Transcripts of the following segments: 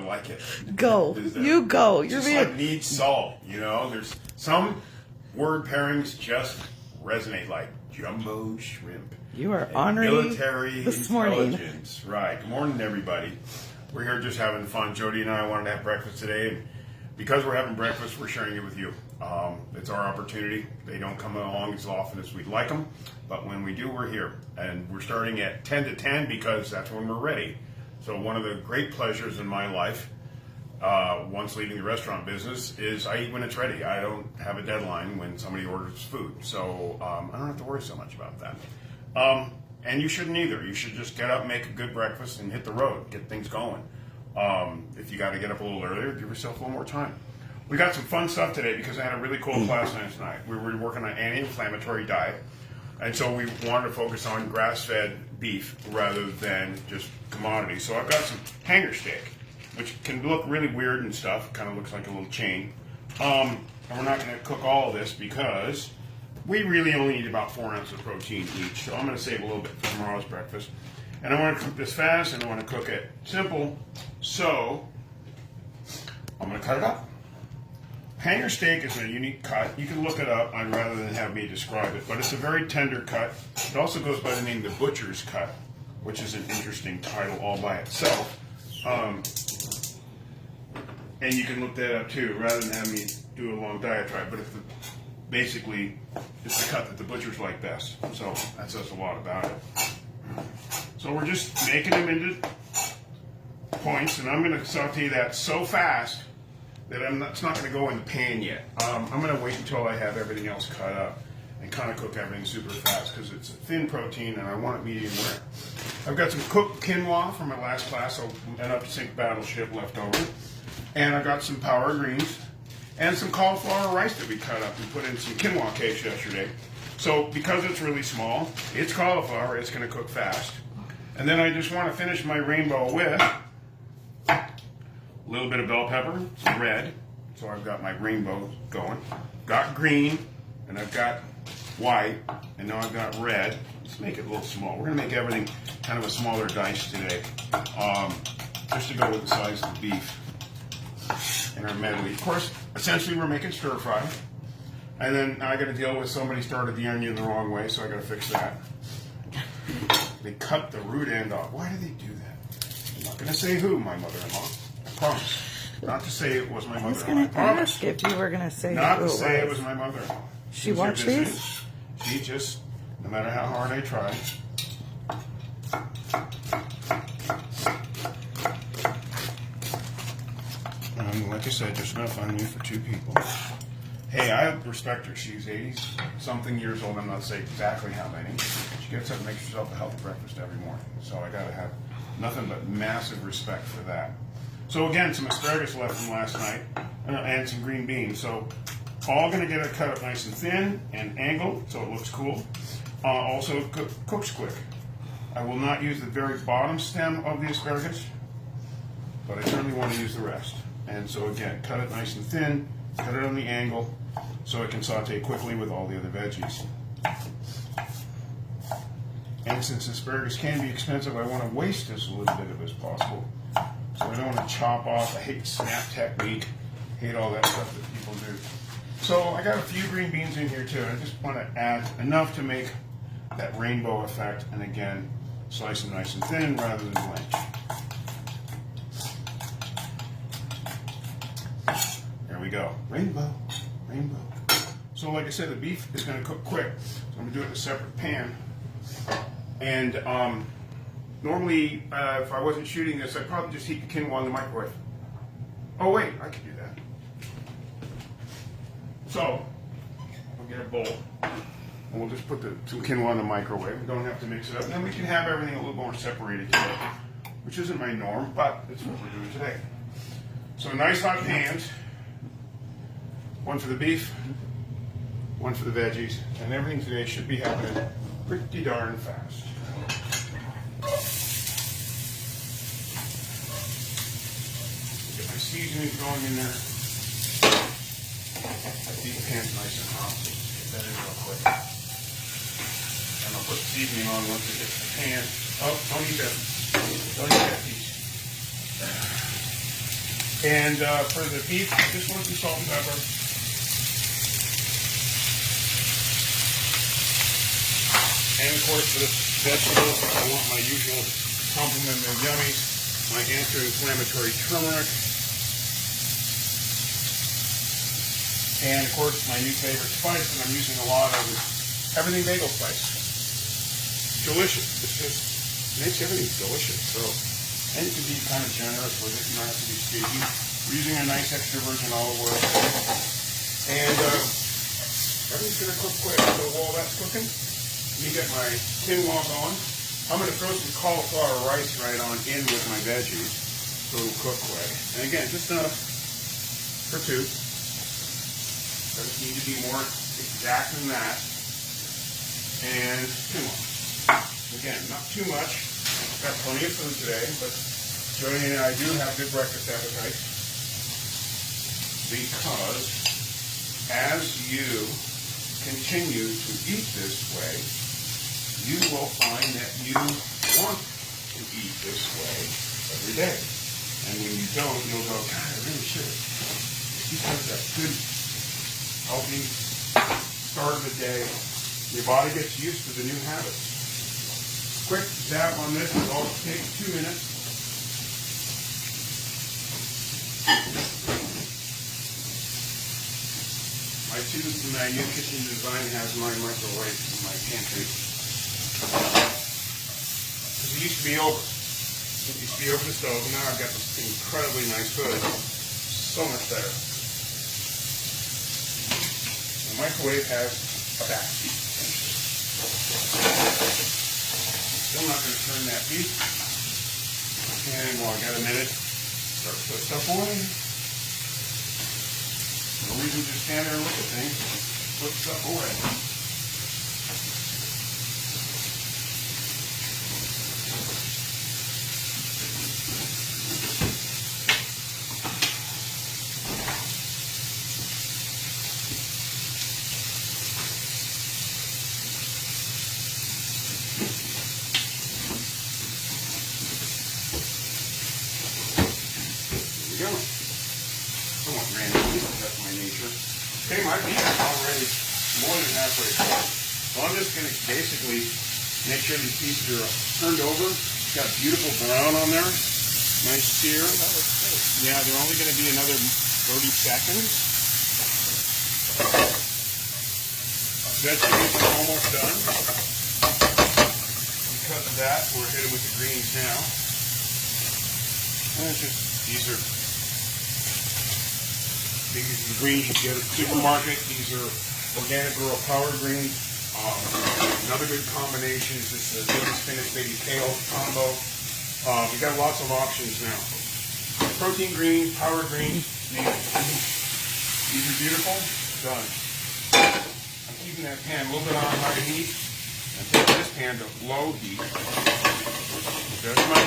like it. Go. You go. You're just like needs salt, you know? There's some word pairings just resonate, like jumbo shrimp. You are honoring military this intelligence. morning. Right. Good morning, everybody. We're here just having fun. Jody and I wanted to have breakfast today, and because we're having breakfast, we're sharing it with you. It's our opportunity. They don't come along as often as we'd like them, but when we do, we're here. And we're starting at 10 to 10 because that's when we're ready. So one of the great pleasures in my life, once leaving the restaurant business, is I eat when it's ready. I don't have a deadline when somebody orders food. So I don't have to worry so much about that. And you shouldn't either. You should just get up, make a good breakfast, and hit the road, get things going. If you got to get up a little earlier, give yourself a little more time. We got some fun stuff today because I had a really cool class last night. We were working on an anti-inflammatory diet, and so we wanted to focus on grass-fed beef rather than just commodities. So I've got some hanger steak, which can look really weird and stuff. Kind of looks like a little chain. And we're not going to cook all of this because we really only need about 4 ounces of protein each. So I'm going to save a little bit for tomorrow's breakfast. And I want to cook this fast, and I want to cook it simple. So I'm going to cut it up. Hanger steak is a unique cut. You can look it up rather than have me describe it, but it's a very tender cut. It also goes by the name the butcher's cut, which is an interesting title all by itself. And you can look that up too, rather than have me do a long diatribe. But basically, it's the cut that the butchers like best. So that says a lot about it. So we're just making them into points, and I'm going to saute that so fast that it's not going to go in the pan yet. I'm going to wait until I have everything else cut up and kind of cook everything super fast because it's a thin protein and I want it medium rare. I've got some cooked quinoa from my last class, an up-to-sink battleship left over. And I've got some power greens and some cauliflower rice that we cut up and put in some quinoa cakes yesterday. So because it's really small, it's cauliflower, it's going to cook fast. And then I just want to finish my rainbow with a little bit of bell pepper, some red. So I've got my rainbow going. Got green, and I've got white, and now I've got red. Let's make it a little small. We're going to make everything kind of a smaller dice today, just to go with the size of the beef in our medley. Of course, essentially we're making stir fry. And then I got to deal with somebody started the onion the wrong way, so I got to fix that. They cut the root end off. Why do they do that? I'm not going to say who, my mother-in-law. I promise. Not to say it was my mother-in-law. I was going to ask if you were going to say not who to it say was. it was my mother-in-law. She watched these? She just, no matter how hard I try. Like I said, just enough onion for 2 people. Hey, I respect her. She's 80-something years old. I'm not saying exactly how many. She gets up and makes herself a healthy breakfast every morning. So I got to have nothing but massive respect for that. So again, some asparagus left from last night and some green beans. So all going to get it cut up nice and thin and angled so it looks cool. Also cooks quick. I will not use the very bottom stem of the asparagus, but I certainly want to use the rest. And so again, cut it nice and thin, cut it on the angle so it can saute quickly with all the other veggies. And since asparagus can be expensive, I want to waste as little bit of it as possible. So I don't want to chop off. I hate snap technique, hate all that stuff that people do. So I got a few green beans in here too. I just want to add enough to make that rainbow effect, and again, slice them nice and thin rather than blanch. There we go. Rainbow. Rainbow. So like I said, the beef is going to cook quick. So I'm going to do it in a separate pan. And normally, if I wasn't shooting this, I'd probably just heat the quinoa in the microwave. Oh wait, I could do that. So, we'll get a bowl. And we'll just put some quinoa in the microwave. We don't have to mix it up. And then we can have everything a little more separated today, which isn't my norm, but it's what we're doing today. So nice hot pans. One for the beef, one for the veggies, and everything today should be happening pretty darn fast. Get my seasonings going in there. That beef pan's nice and hot, so get that in real quick. And I'll put seasoning on once it hits the pan. Oh, don't eat that. Don't eat that piece. And for the beef, just want some salt and pepper. And of course for the vegetables, I want my usual complement of yummies, my anti-inflammatory turmeric. And of course my new favorite spice that I'm using a lot of is everything bagel spice. Delicious. It just makes everything delicious. So, and you can be kind of generous with it. You don't have to be stingy. We're using a nice extra virgin olive oil. And everything's going to cook quick. So while that's cooking, let me get my quinoa going. I'm going to throw some cauliflower rice right on in with my veggies so it'll cook quick. And again, just enough for two. Doesn't need to be more exact than that. And quinoa. Again, not too much. Got plenty of food today, but Jody and I do have good breakfast appetites because as you continue to eat this way, you will find that you want to eat this way every day. And when you don't, you'll go, God, I really should. Because that good, healthy start of the day, your body gets used to the new habits. Quick zap on this, it'll take 2 minutes. My new kitchen design has my microwave in my pantry. Because it used to be over. It used to be over the stove, and now I've got this incredibly nice hood. So much better. The microwave has a back seat. Still not going to turn that beef. And while I got a minute, start to put stuff away. No reason to just stand there and look at things. Put stuff away. Go. Somewhat randomly, that's my nature. Okay, my beef is already more than halfway cooked. So I'm just going to basically make sure these pieces are turned over. It's got beautiful brown on there. Nice sear. That looks great. Yeah, they're only going to be another 30 seconds. Vegetables are almost done. Because of that, we're hitting with the greens now. And it's just, these are the greens you get at the supermarket. These are organic rural power greens. Another good combination is this baby spinach, baby kale combo. We've got lots of options now. Protein greens, power greens. These are beautiful. Done. I'm keeping that pan a little bit on high heat and taking this pan to low heat. There's my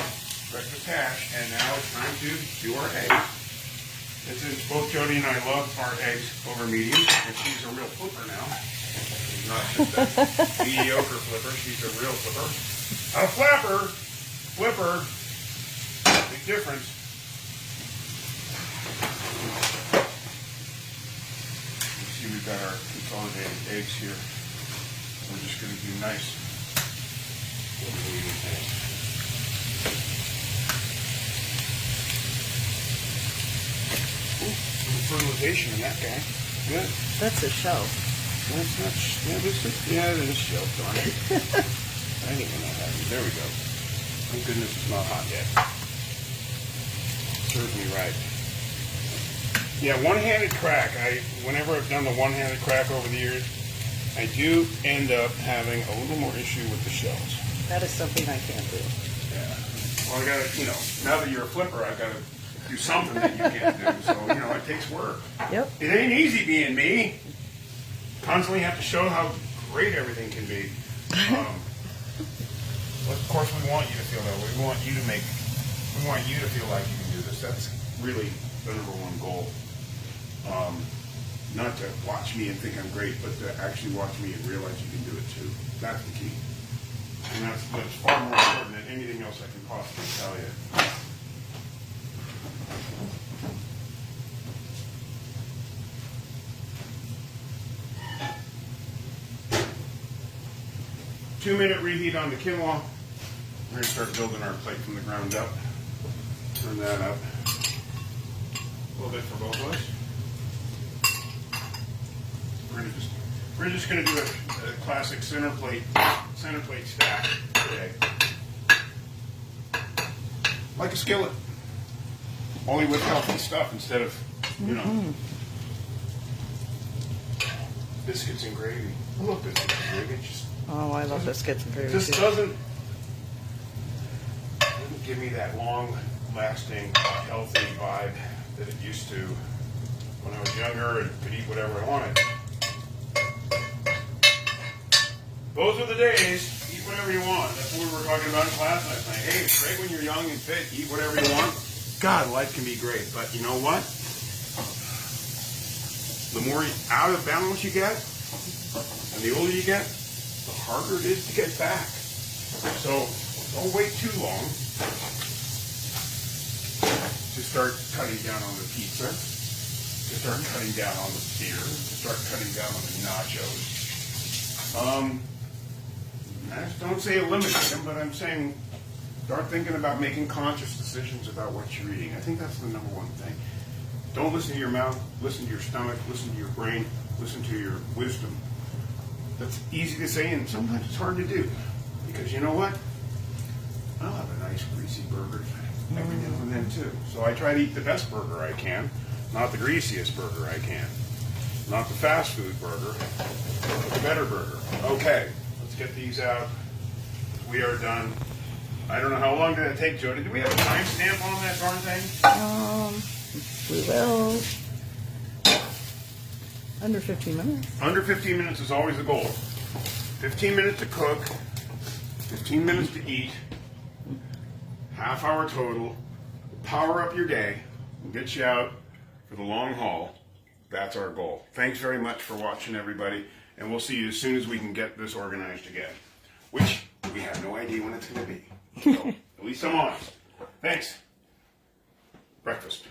breakfast hash, and now it's time to do our eggs. And since both Jody and I love our eggs over medium, and she's a real flipper now. She's not just a mediocre flipper, she's a real flipper. A flapper, flipper, big difference. You see we've got our consolidated eggs here. We're just going to do nice medium eggs. Fermentation in that guy. Good. That's a shell. That's not. Yeah, it is shell. Darn it. I didn't even know that. There we go. Thank goodness it's not hot yet. Serves me right. Yeah, one-handed crack. Whenever I've done the one-handed crack over the years, I do end up having a little more issue with the shells. That is something I can't do. Yeah. Well, I got to, now that you're a flipper, I've got to do something that you can't do. So, it takes work. Yep. It ain't easy being me. Constantly have to show how great everything can be. But of course, we want you to feel that way. We want you to feel like you can do this. That's really the number one goal. Not to watch me and think I'm great, but to actually watch me and realize you can do it too. That's the key. And that's far more important than anything else I can possibly tell you. 2-minute reheat on the quinoa. We're going to start building our plate from the ground up. Turn that up a little bit for both of us. We're just going to do a classic center plate stack today, like a skillet, only with healthy stuff instead of biscuits and gravy. I love biscuits and gravy. It just Oh, I love biscuits and gravy. just too. doesn't give me that long-lasting, healthy vibe that it used to when I was younger and could eat whatever I wanted. Those are the days. Eat whatever you want. That's what we were talking about in class last night. Hey, it's great when you're young and fit. Eat whatever you want. God, life can be great. But you know what? The more out of balance you get, and the older you get, the harder it is to get back. So don't wait too long to start cutting down on the pizza, to start cutting down on the beer, to start cutting down on the nachos. I just don't say eliminate them, but I'm saying start thinking about making conscious decisions about what you're eating. I think that's the number one thing. Don't listen to your mouth, listen to your stomach, listen to your brain, listen to your wisdom. That's easy to say, and sometimes it's hard to do. Because you know what? I'll have a nice greasy burger every now and then too. So I try to eat the best burger I can, not the greasiest burger I can. Not the fast food burger, but the better burger. Okay, let's get these out. We are done. I don't know how long did it take, Jody. Do we have a timestamp on that darn thing? We will. Under 15 minutes. Under 15 minutes is always the goal. 15 minutes to cook, 15 minutes to eat, half hour total. Power up your day and get you out for the long haul. That's our goal. Thanks very much for watching, everybody, and we'll see you as soon as we can get this organized again, which we have no idea when it's going to be. So, at least I'm honest. Thanks. Breakfast.